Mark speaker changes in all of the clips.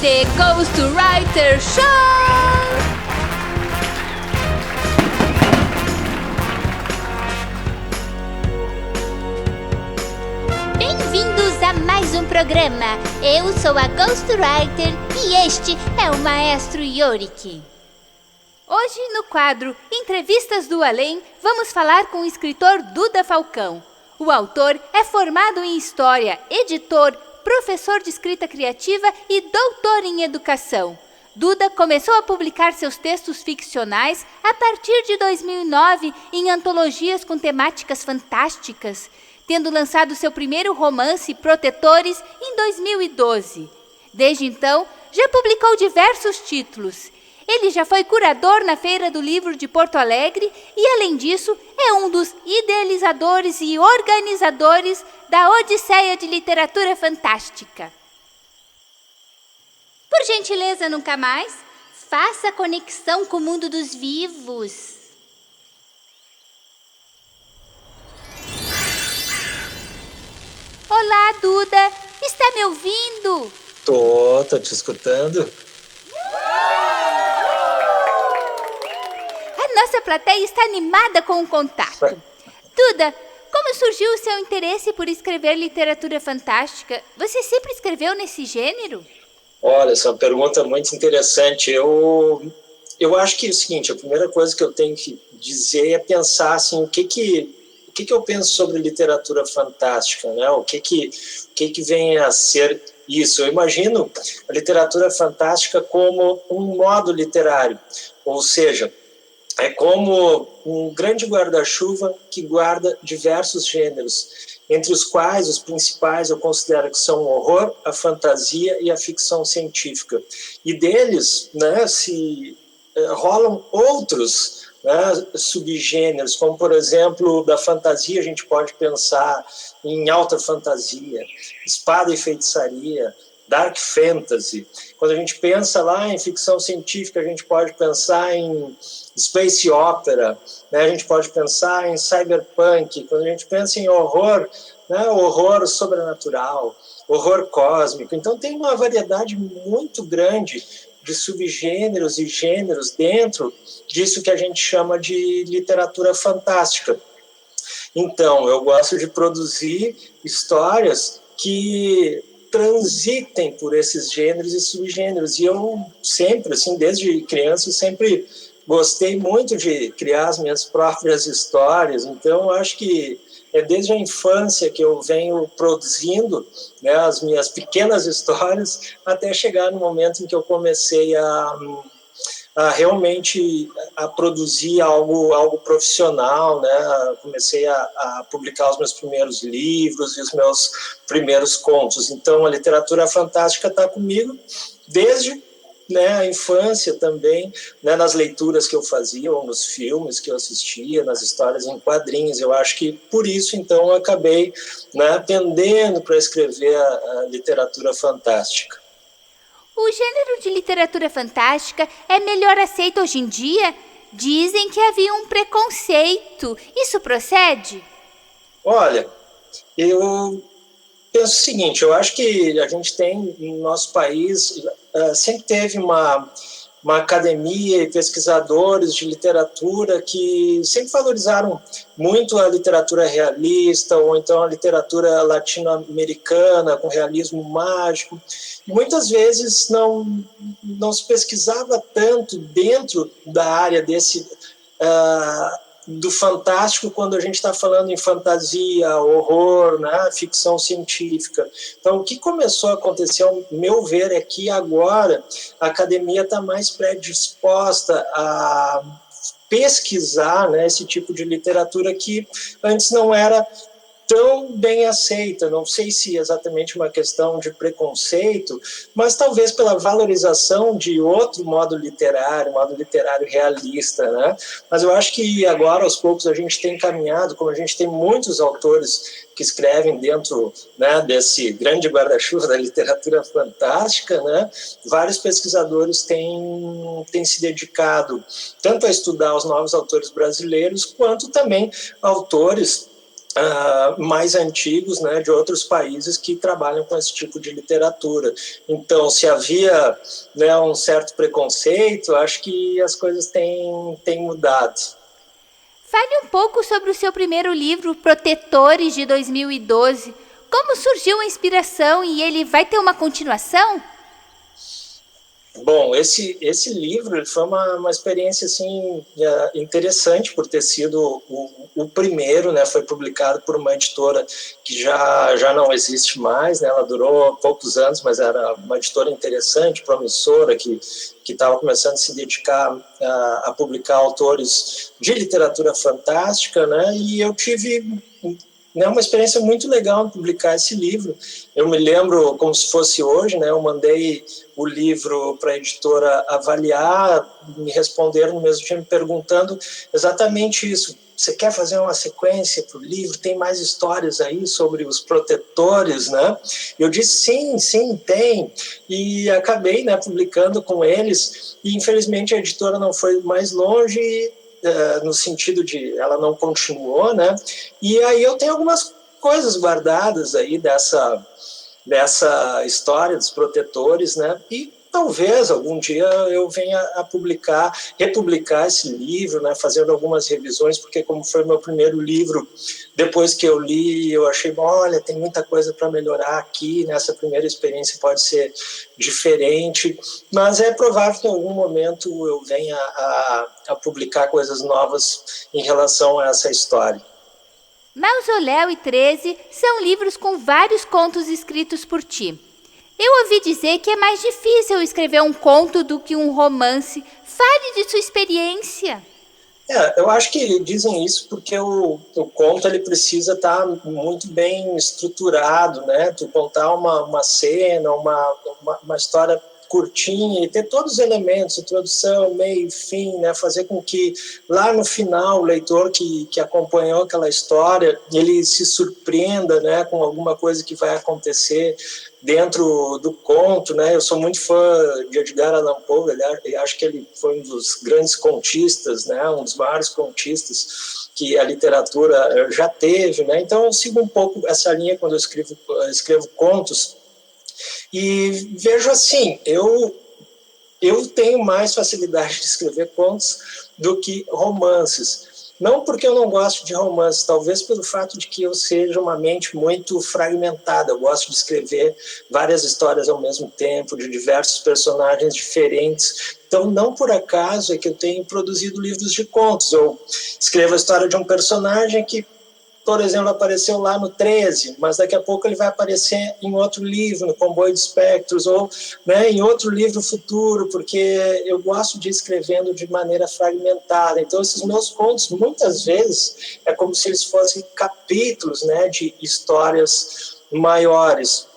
Speaker 1: The Ghostwriter Show! Bem-vindos a mais um programa. Eu sou a Ghostwriter e este é o Maestro Yorick. Hoje, no quadro Entrevistas do Além, vamos falar com o escritor Duda Falcão. O autor é formado em História, editor, professor de escrita criativa e doutor em educação. Duda começou a publicar seus textos ficcionais a partir de 2009 em antologias com temáticas fantásticas, tendo lançado seu primeiro romance, Protetores, em 2012. Desde então, já publicou diversos títulos. Ele já foi curador na Feira do Livro de Porto Alegre e, além disso, é um dos idealizadores e organizadores da Odisseia de Literatura Fantástica. Por gentileza, nunca mais, faça conexão com o mundo dos vivos. Olá, Duda. Está me ouvindo?
Speaker 2: Tô te escutando.
Speaker 1: Nossa plateia está animada com o contato. Duda, como surgiu o seu interesse por escrever literatura fantástica? Você sempre escreveu nesse gênero?
Speaker 2: Olha, essa é uma pergunta muito interessante. Eu acho que é o seguinte, a primeira coisa que eu tenho que dizer é pensar assim, o que eu penso sobre literatura fantástica, né? O que vem a ser isso? Eu imagino a literatura fantástica como um modo literário, ou seja, é como um grande guarda-chuva que guarda diversos gêneros, entre os quais os principais eu considero que são o horror, a fantasia e a ficção científica. E deles, né, rolam outros, né, subgêneros, como, por exemplo, da fantasia a gente pode pensar em alta fantasia, espada e feitiçaria, dark fantasy. Quando a gente pensa lá em ficção científica, a gente pode pensar em space opera, né? A gente pode pensar em cyberpunk. Quando a gente pensa em horror, né? Horror sobrenatural, horror cósmico. Então tem uma variedade muito grande de subgêneros e gêneros dentro disso que a gente chama de literatura fantástica. Então, eu gosto de produzir histórias que transitem por esses gêneros e subgêneros. E eu sempre, assim, desde criança, sempre gostei muito de criar as minhas próprias histórias. Então, eu acho que é desde a infância que eu venho produzindo, né, as minhas pequenas histórias, até chegar no momento em que eu comecei a realmente a produzir algo profissional, né? Comecei a publicar os meus primeiros livros e os meus primeiros contos. Então, a literatura fantástica está comigo desde, né, a infância também, né, nas leituras que eu fazia, ou nos filmes que eu assistia, nas histórias em quadrinhos. Eu acho que, por isso, então, eu acabei, né, pendendo para escrever a literatura fantástica.
Speaker 1: O gênero de literatura fantástica é melhor aceito hoje em dia? Dizem que havia um preconceito. Isso procede?
Speaker 2: Olha, eu penso o seguinte, eu acho que a gente tem no nosso país, sempre teve uma academia e pesquisadores de literatura que sempre valorizaram muito a literatura realista, ou então a literatura latino-americana com realismo mágico. Muitas vezes não se pesquisava tanto dentro da área do fantástico quando a gente está falando em fantasia, horror, né, ficção científica. Então, o que começou a acontecer, ao meu ver, é que agora a academia está mais predisposta a pesquisar, né, esse tipo de literatura que antes não era tão bem aceita. Não sei se é exatamente uma questão de preconceito, mas talvez pela valorização de outro modo literário realista, né? Mas eu acho que agora, aos poucos, a gente tem caminhado, como a gente tem muitos autores que escrevem dentro, né, desse grande guarda-chuva da literatura fantástica, né? Vários pesquisadores têm se dedicado tanto a estudar os novos autores brasileiros, quanto também autores mais antigos, né, de outros países que trabalham com esse tipo de literatura. Então, se havia, né, um certo preconceito, acho que as coisas têm mudado.
Speaker 1: Fale um pouco sobre o seu primeiro livro, Protetores, de 2012. Como surgiu a inspiração e ele vai ter uma continuação?
Speaker 2: Bom, esse livro foi uma experiência assim, interessante por ter sido o primeiro, né? Foi publicado por uma editora que já não existe mais, né? Ela durou poucos anos, mas era uma editora interessante, promissora, que estava começando a se dedicar a publicar autores de literatura fantástica, né? E eu tive, né, uma experiência muito legal em publicar esse livro. Eu me lembro como se fosse hoje, né? Eu mandei o livro para a editora avaliar, me responderam no mesmo dia me perguntando exatamente isso. Você quer fazer uma sequência para o livro? Tem mais histórias aí sobre os protetores, né? Eu disse, sim, tem. E acabei, né, publicando com eles. E, infelizmente, a editora não foi mais longe, no sentido de ela não continuou, né? E aí eu tenho algumas coisas guardadas aí dessa história dos protetores, né? E talvez algum dia eu venha a republicar esse livro, né? Fazendo algumas revisões, porque como foi meu primeiro livro, depois que eu li, eu achei, olha, tem muita coisa para melhorar aqui, nessa primeira experiência pode ser diferente, mas é provável que em algum momento eu venha a publicar coisas novas em relação a essa história.
Speaker 1: Mausoléu e 13 são livros com vários contos escritos por ti. Eu ouvi dizer que é mais difícil escrever um conto do que um romance. Fale de sua experiência.
Speaker 2: Eu acho que dizem isso porque o conto ele precisa estar muito bem estruturado, né? Tu contar uma cena, uma história curtinha e ter todos os elementos, introdução, meio, fim, né? Fazer com que lá no final o leitor que acompanhou aquela história, ele se surpreenda, né, com alguma coisa que vai acontecer dentro do conto, né? Eu sou muito fã de Edgar Allan Poe, acho que ele foi um dos grandes contistas, né? Um dos maiores contistas que a literatura já teve, né? Então eu sigo um pouco essa linha quando eu escrevo contos. E vejo assim, eu tenho mais facilidade de escrever contos do que romances. Não porque eu não gosto de romances, talvez pelo fato de que eu seja uma mente muito fragmentada. Eu gosto de escrever várias histórias ao mesmo tempo, de diversos personagens diferentes. Então, não por acaso é que eu tenho produzido livros de contos. Eu escrevo a história de um personagem que, por exemplo, apareceu lá no 13, mas daqui a pouco ele vai aparecer em outro livro, no Comboio de Espectros, ou, né, em outro livro futuro, porque eu gosto de ir escrevendo de maneira fragmentada. Então, esses meus contos, muitas vezes, é como se eles fossem capítulos, né, de histórias maiores.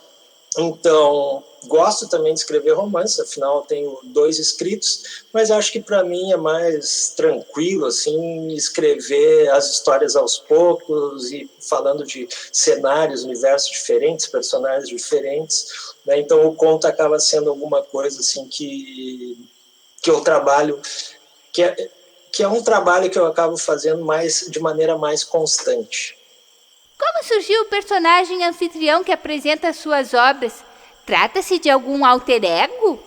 Speaker 2: Então, gosto também de escrever romances, afinal tenho 2 escritos, mas acho que para mim é mais tranquilo assim escrever as histórias aos poucos e falando de cenários, universos diferentes, personagens diferentes, né? Então o conto acaba sendo alguma coisa assim que eu trabalho, que é um trabalho que eu acabo fazendo de maneira mais constante.
Speaker 1: Como surgiu o personagem anfitrião que apresenta as suas obras? Trata-se de algum alter ego?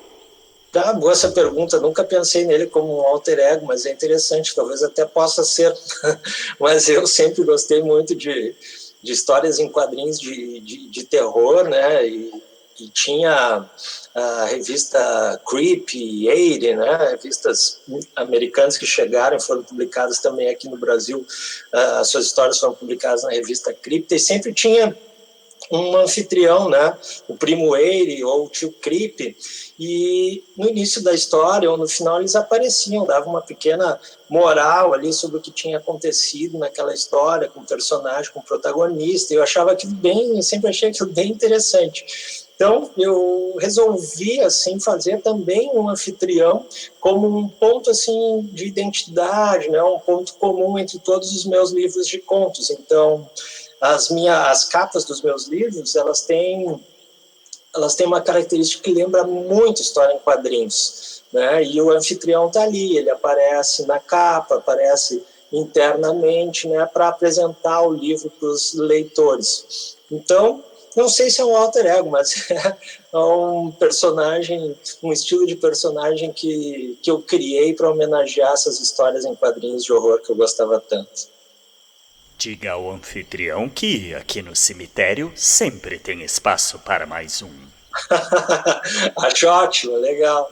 Speaker 2: Boa essa pergunta, nunca pensei nele como um alter ego, mas é interessante, talvez até possa ser. Mas eu sempre gostei muito de histórias em quadrinhos de terror, né? E tinha a revista Creep, 80, né? Revistas americanas que chegaram e foram publicadas também aqui no Brasil. As suas histórias foram publicadas na revista Creep, e sempre tinha um anfitrião, né? O primo Eire ou o tio Creep, e no início da história ou no final eles apareciam, davam uma pequena moral ali sobre o que tinha acontecido naquela história, com o personagem, com o protagonista. Eu achava aquilo sempre achei aquilo bem interessante. Então, eu resolvi assim fazer também um anfitrião como um ponto assim de identidade, né? Um ponto comum entre todos os meus livros de contos. Então, as capas dos meus livros, elas têm uma característica que lembra muito história em quadrinhos, né? E o anfitrião está ali, ele aparece na capa, aparece internamente, né, para apresentar o livro para os leitores. Então, não sei se é um alter ego, mas é um personagem, um estilo de personagem que eu criei para homenagear essas histórias em quadrinhos de horror que eu gostava tanto.
Speaker 3: Diga ao anfitrião que aqui no cemitério sempre tem espaço para mais um.
Speaker 2: Acho ótimo, legal.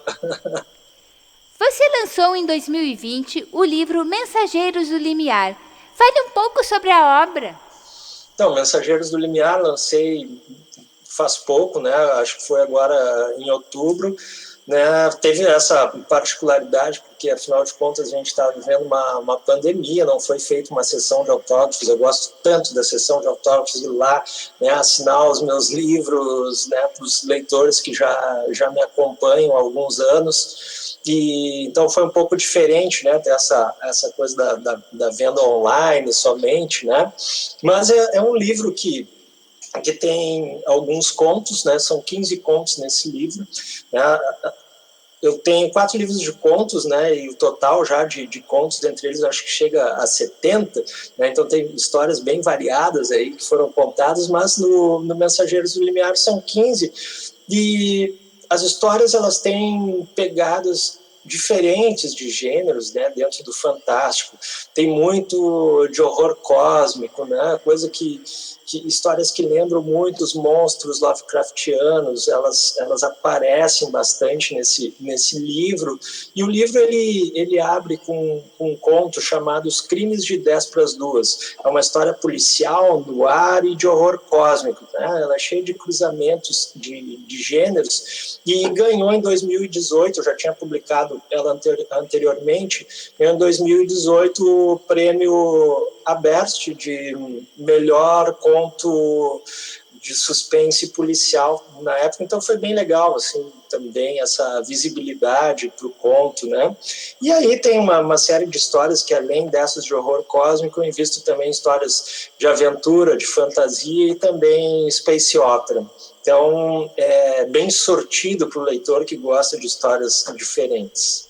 Speaker 1: Você lançou em 2020 o livro Mensageiros do Limiar. Fale um pouco sobre a obra.
Speaker 2: Então, Mensageiros do Limiar lancei faz pouco, né? Acho que foi agora em outubro. Né? Teve essa particularidade, porque afinal de contas a gente está vivendo uma pandemia, não foi feita uma sessão de autógrafos. Eu gosto tanto da sessão de autógrafos, ir lá, né, assinar os meus livros, né, para os leitores que já me acompanham há alguns anos. E então foi um pouco diferente, né, ter essa coisa da venda online somente, né? Mas é um livro que tem alguns contos, né? São 15 contos nesse livro, né? Eu tenho 4 livros de contos, né? E o total já de contos, dentre eles, acho que chega a 70, né? Então tem histórias bem variadas aí que foram contadas, mas no Mensageiros do Limiar são 15, e as histórias elas têm pegadas diferentes de gêneros, né, dentro do fantástico. Tem muito de horror cósmico, né, coisa que histórias que lembram muito os monstros Lovecraftianos, elas aparecem bastante nesse livro. E o livro ele abre com um conto chamado Os Crimes de 10 para as 2. É uma história policial, no ar e de horror cósmico, né? Ela é cheia de cruzamentos de gêneros, e ganhou em 2018, eu já tinha publicado ela anteriormente, ganhou em 2018 o prêmio Aberst de melhor conto de suspense policial na época. Então foi bem legal, assim, também essa visibilidade para o conto, né? E aí tem uma série de histórias que, além dessas de horror cósmico, eu invisto também em histórias de aventura, de fantasia e também space opera. Então é bem sortido para o leitor que gosta de histórias diferentes.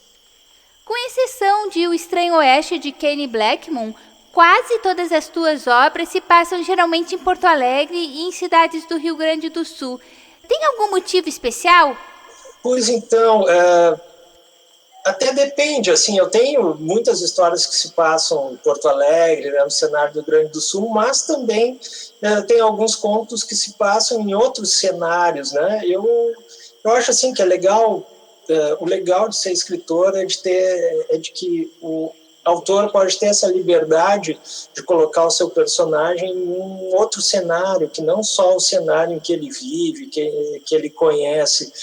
Speaker 1: Com exceção de O Estranho Oeste de Kenny Blackmon, quase todas as tuas obras se passam geralmente em Porto Alegre e em cidades do Rio Grande do Sul. Tem algum motivo especial?
Speaker 2: Pois então, até depende. Assim, eu tenho muitas histórias que se passam em Porto Alegre, né, no cenário do Rio Grande do Sul, mas também tem alguns contos que se passam em outros cenários, né? Eu acho assim que é legal. O legal de ser escritor é de que o autor pode ter essa liberdade de colocar o seu personagem em um outro cenário, que não só o cenário em que ele vive, que ele conhece.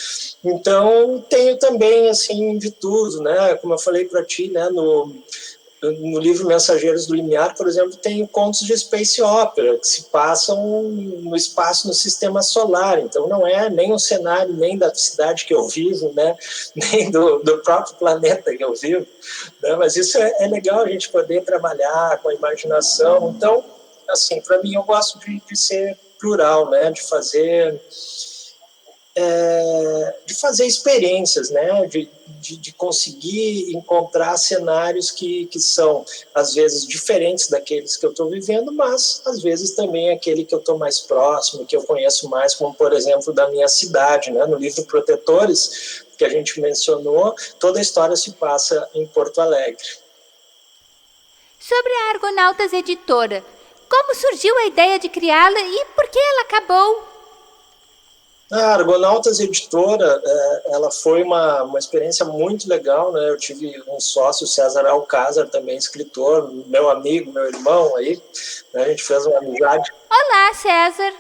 Speaker 2: Então, tenho também, assim, de tudo, né? Como eu falei para ti, né, no livro Mensageiros do Limiar, por exemplo, tem contos de space opera, que se passam no espaço, no sistema solar. Então, não é nem um cenário nem da cidade que eu vivo, né? Nem do próprio planeta que eu vivo, né? Mas isso é legal, a gente poder trabalhar com a imaginação. Então, assim, para mim, eu gosto de ser plural, né? De fazer experiências, né? De conseguir encontrar cenários que são, às vezes, diferentes daqueles que eu estou vivendo, mas, às vezes, também aquele que eu estou mais próximo, que eu conheço mais, como, por exemplo, da minha cidade, né? No livro Protetores, que a gente mencionou, toda a história se passa em Porto Alegre.
Speaker 1: Sobre a Argonautas Editora, como surgiu a ideia de criá-la e por que ela acabou?
Speaker 2: A Argonautas Editora, ela foi uma experiência muito legal, né? Eu tive um sócio, César Alcázar, também escritor, meu amigo, meu irmão aí, né? A gente fez uma amizade.
Speaker 1: Olá, César!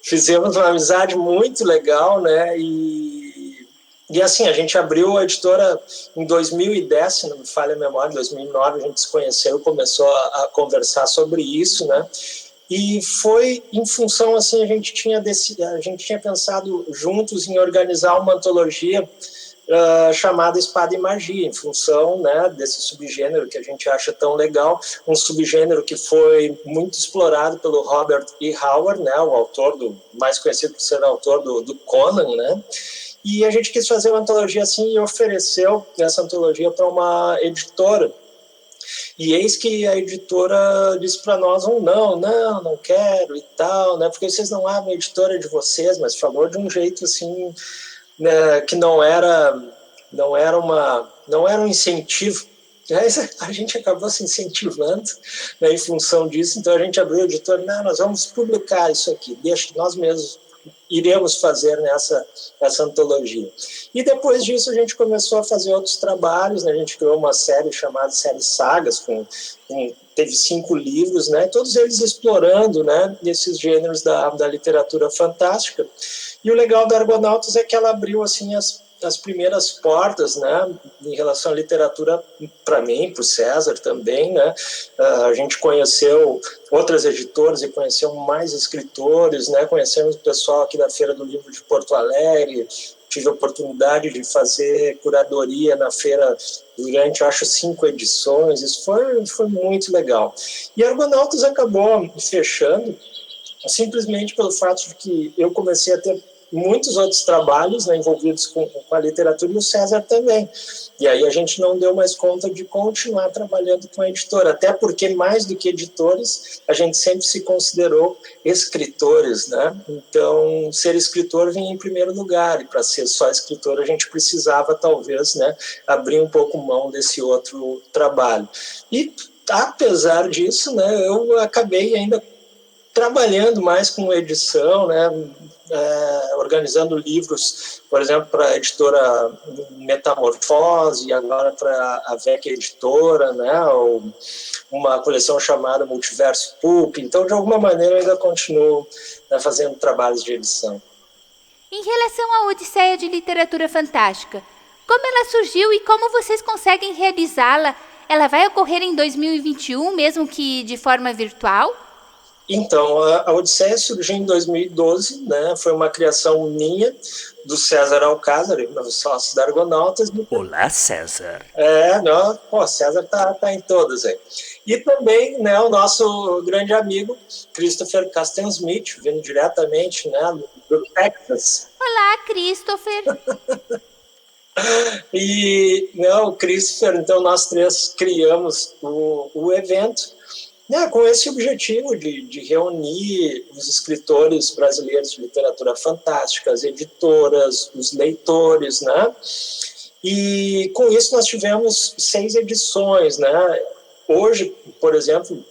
Speaker 2: Fizemos uma amizade muito legal, né? E assim, a gente abriu a editora em 2010, se não me falha a memória, em 2009 a gente se conheceu, começou a conversar sobre isso, né? E foi em função, assim, a gente tinha pensado juntos em organizar uma antologia chamada Espada e Magia, em função, né, desse subgênero que a gente acha tão legal, um subgênero que foi muito explorado pelo Robert E. Howard, né, o autor mais conhecido por ser autor do Conan, né? E a gente quis fazer uma antologia assim e ofereceu essa antologia para uma editora. E eis que a editora disse para nós, não quero e tal, né? Porque vocês não abrem a editora de vocês, mas falou de um jeito assim, né, que não era um incentivo. Mas a gente acabou se incentivando, né, em função disso, então a gente abriu a editora, nós vamos publicar isso aqui, deixa nós mesmos iremos fazer essa antologia. E depois disso a gente começou a fazer outros trabalhos, né? A gente criou uma série chamada Série Sagas, teve 5 livros, né? Todos eles explorando, né, esses gêneros da literatura fantástica. E o legal da Argonautas é que ela abriu assim as primeiras portas, né, em relação à literatura para mim, para o César também, né. A gente conheceu outras editoras e conheceu mais escritores, né, conhecemos o pessoal aqui da Feira do Livro de Porto Alegre, tive a oportunidade de fazer curadoria na feira durante, acho, 5 edições, isso foi muito legal. E a Argonautas acabou fechando simplesmente pelo fato de que eu comecei a ter muitos outros trabalhos, né, envolvidos com a literatura, e o César também. E aí a gente não deu mais conta de continuar trabalhando com a editora, até porque, mais do que editores, a gente sempre se considerou escritores, né? Então, ser escritor vinha em primeiro lugar, e para ser só escritor a gente precisava, talvez, né, abrir um pouco mão desse outro trabalho. E, apesar disso, né, eu acabei ainda trabalhando mais com edição, né, organizando livros, por exemplo, para a editora Metamorfose, e agora para a VEC Editora, né, ou uma coleção chamada Multiverso Pulp. Então, de alguma maneira, eu ainda continuo, né, fazendo trabalhos de edição.
Speaker 1: Em relação à Odisseia de Literatura Fantástica, como ela surgiu e como vocês conseguem realizá-la? Ela vai ocorrer em 2021, mesmo que de forma virtual?
Speaker 2: Então, a Odisseia surgiu em 2012, né? Foi uma criação minha, do César Alcázar, meu sócio da Argonautas.
Speaker 3: Olá, César.
Speaker 2: César tá em todas aí. E também, né, o nosso grande amigo, Christopher Castensmith, vindo diretamente, né, do Texas.
Speaker 1: Olá, Christopher.
Speaker 2: E, né, o Christopher, então nós 3 criamos o evento, né, com esse objetivo de reunir os escritores brasileiros de literatura fantástica, as editoras, os leitores, né? E com isso nós tivemos 6 edições, né? Hoje, por exemplo,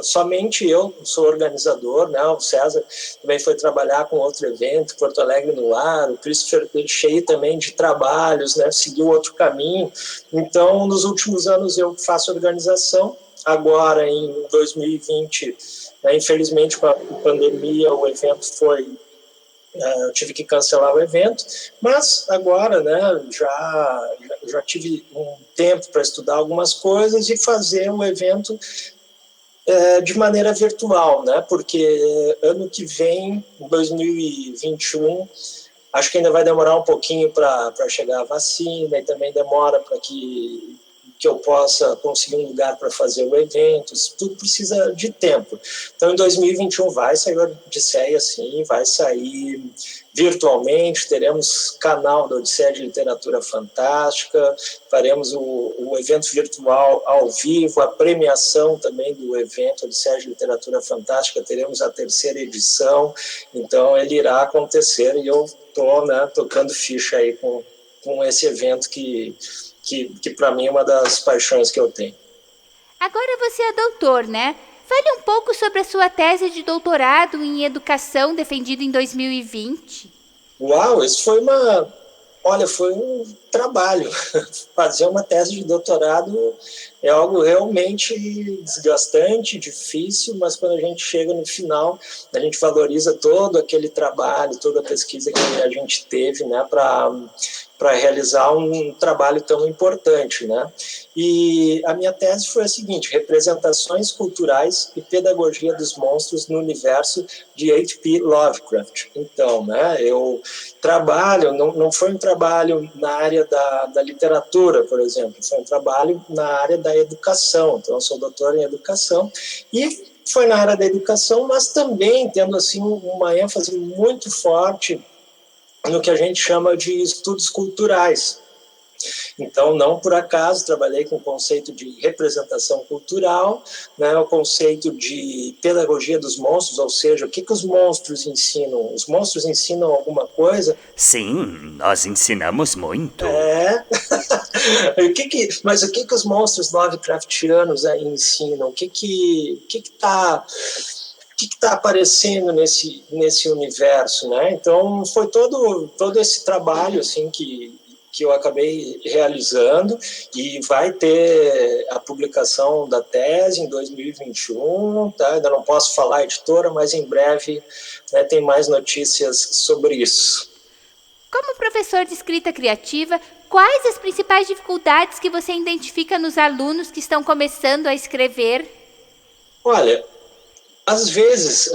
Speaker 2: somente eu sou organizador, né? O César também foi trabalhar com outro evento, Porto Alegre no Ar, o Christopher cheio também de trabalhos, né? Seguiu outro caminho. Então, nos últimos anos eu faço organização. Agora, em 2020, né, infelizmente, com a pandemia, o evento eu tive que cancelar o evento, mas agora, né, já tive um tempo para estudar algumas coisas e fazer o evento de maneira virtual, né, porque ano que vem, em 2021, acho que ainda vai demorar um pouquinho para chegar a vacina, e também demora para que eu possa conseguir um lugar para fazer o evento, isso tudo precisa de tempo. Então, em 2021 vai sair a Odisseia, sim, vai sair virtualmente, teremos canal da Odisseia de Literatura Fantástica, faremos o evento virtual ao vivo, a premiação também do evento Odisseia de Literatura Fantástica, teremos a 3ª edição, então ele irá acontecer, e eu estou, né, tocando ficha aí com esse evento que para mim é uma das paixões que eu tenho. Agora
Speaker 1: você é doutor, né? Fale um pouco sobre a sua tese de doutorado em educação defendida em 2020.
Speaker 2: Uau, isso foi foi um trabalho. Fazer uma tese de doutorado é algo realmente desgastante, difícil, mas quando a gente chega no final, a gente valoriza todo aquele trabalho, toda a pesquisa que a gente teve, né, para realizar um trabalho tão importante, né? E a minha tese foi a seguinte: representações culturais e pedagogia dos monstros no universo de H.P. Lovecraft. Então, né, eu trabalho, não foi um trabalho na área da literatura, por exemplo, foi um trabalho na área da educação. Então, eu sou doutor em educação e foi na área da educação, mas também tendo assim uma ênfase muito forte no que a gente chama de estudos culturais. Então, não por acaso, trabalhei com o conceito de representação cultural, né, o conceito de pedagogia dos monstros, ou seja, o que os monstros ensinam? Os monstros ensinam alguma coisa?
Speaker 3: Sim, nós ensinamos muito.
Speaker 2: Mas o que os monstros Lovecraftianos aí ensinam? O que está aparecendo nesse universo, né? Então foi todo esse trabalho assim que eu acabei realizando, e vai ter a publicação da tese em 2021, tá? Ainda não posso falar a editora, mas em breve, né, tem mais notícias sobre isso.
Speaker 1: Como professor de escrita criativa, quais as principais dificuldades que você identifica nos alunos que estão começando a escrever?
Speaker 2: Olha, às vezes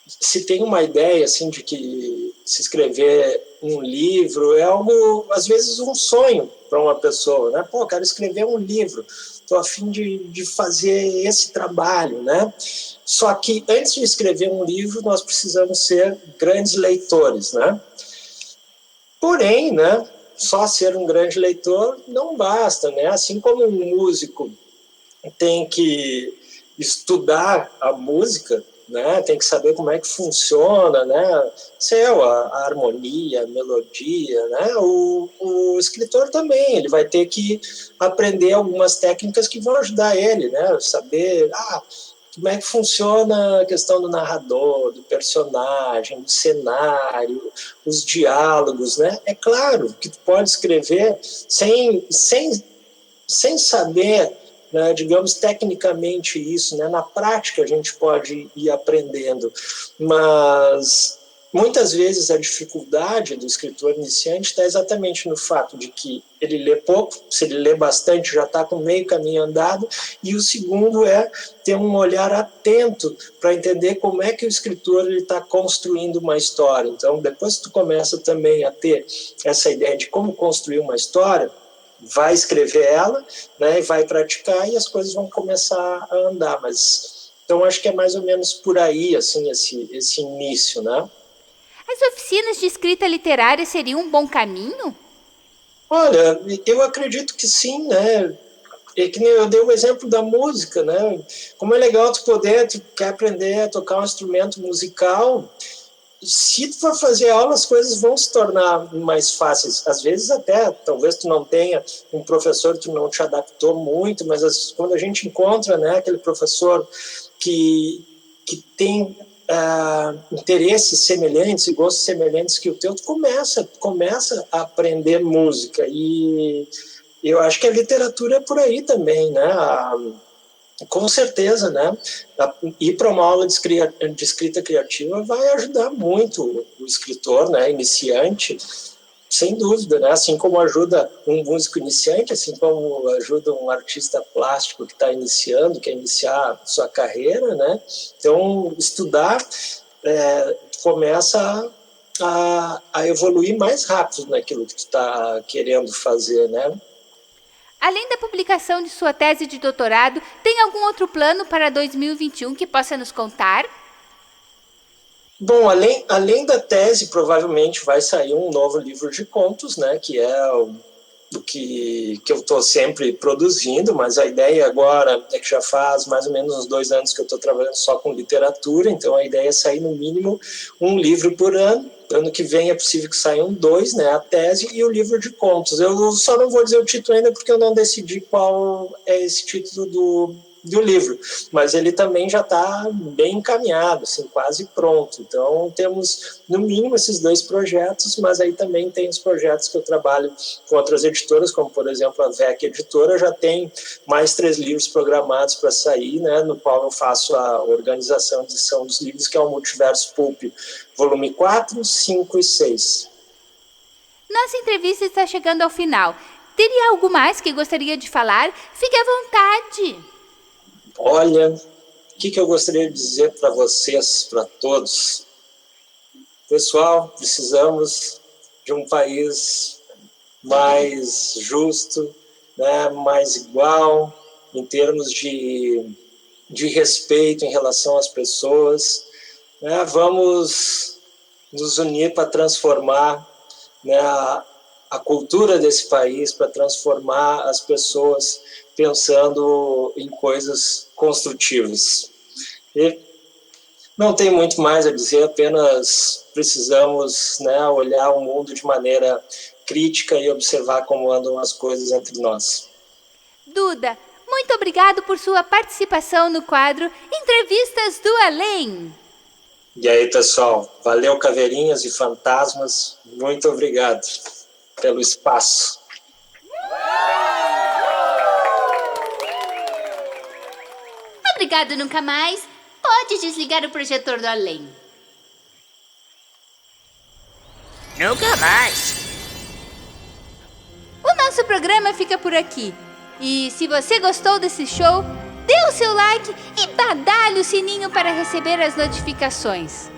Speaker 2: se tem uma ideia assim de que se escrever um livro é algo, às vezes, um sonho para uma pessoa, né? Pô, quero escrever um livro, estou a fim de fazer esse trabalho, né? Só que antes de escrever um livro, nós precisamos ser grandes leitores, né? Porém, né, só ser um grande leitor não basta, né? Assim como um músico tem que estudar a música, né? Tem que saber como é que funciona, né? A harmonia, a melodia, né? O escritor também, ele vai ter que aprender algumas técnicas que vão ajudar ele, né? Saber como é que funciona a questão do narrador, do personagem, do cenário, os diálogos, né? É claro que tu pode escrever sem saber, né, digamos, tecnicamente isso, né? Na prática a gente pode ir aprendendo, mas muitas vezes a dificuldade do escritor iniciante está exatamente no fato de que ele lê pouco, se ele lê bastante já está com meio caminho andado, e o segundo é ter um olhar atento para entender como é que o escritor está construindo uma história. Então, depois que tu começa também a ter essa ideia de como construir uma história, vai escrever ela, né, e vai praticar, e as coisas vão começar a andar. Mas então acho que é mais ou menos por aí, assim, esse início, né?
Speaker 1: As oficinas de escrita literária seriam um bom caminho?
Speaker 2: Olha, eu acredito que sim, né? É que nem eu dei o exemplo da música, né? Como é legal tu quer aprender a tocar um instrumento musical. Se tu for fazer aula, as coisas vão se tornar mais fáceis. Às vezes até, talvez tu não tenha um professor que não te adaptou muito, mas quando a gente encontra, né, aquele professor que tem interesses semelhantes e gostos semelhantes que o teu, tu começa a aprender música. E eu acho que a literatura é por aí também, né? Com certeza, né? Ir para uma aula de escrita criativa vai ajudar muito o escritor, né, iniciante, sem dúvida, né? Assim como ajuda um músico iniciante, assim como ajuda um artista plástico que está iniciando, quer iniciar sua carreira, né? Então, estudar começa a evoluir mais rápido naquilo que tu está querendo fazer, né?
Speaker 1: Além da publicação de sua tese de doutorado, tem algum outro plano para 2021 que possa nos contar?
Speaker 2: Bom, além da tese, provavelmente vai sair um novo livro de contos, né, que é o que eu estou sempre produzindo, mas a ideia agora é que já faz mais ou menos uns 2 anos que eu estou trabalhando só com literatura, então a ideia é sair no mínimo um livro por ano. Ano que vem é possível que saiam 2, né, a tese e o livro de contos. Eu só não vou dizer o título ainda porque eu não decidi qual é esse título do livro, mas ele também já está bem encaminhado, assim, quase pronto. Então temos no mínimo esses 2 projetos, mas aí também tem os projetos que eu trabalho com outras editoras, como por exemplo a VEC Editora, já tem mais 3 livros programados para sair, né, no qual eu faço a organização e edição dos livros, que é o Multiverso Pulp, volume 4, 5 e 6.
Speaker 1: Nossa entrevista está chegando ao final. Teria algo mais que gostaria de falar? Fique à vontade.
Speaker 2: Olha, o que eu gostaria de dizer para vocês, para todos? Pessoal, precisamos de um país mais justo, né, mais igual, em termos de respeito em relação às pessoas. Né? Vamos nos unir para transformar, né, a cultura desse país, para transformar as pessoas pensando em coisas construtivas. E não tem muito mais a dizer, apenas precisamos, né, olhar o mundo de maneira crítica e observar como andam as coisas entre nós.
Speaker 1: Duda, muito obrigado por sua participação no quadro Entrevistas do Além.
Speaker 2: E aí, pessoal, valeu, caveirinhas e fantasmas, muito obrigado pelo espaço.
Speaker 1: Obrigado nunca mais. Pode desligar o projetor do além.
Speaker 4: Nunca mais.
Speaker 1: O nosso programa fica por aqui. E se você gostou desse show, dê o seu like e badale o sininho para receber as notificações.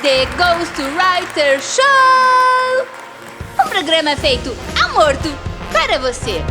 Speaker 1: The Ghostwriter Show! Um programa feito a morto para você.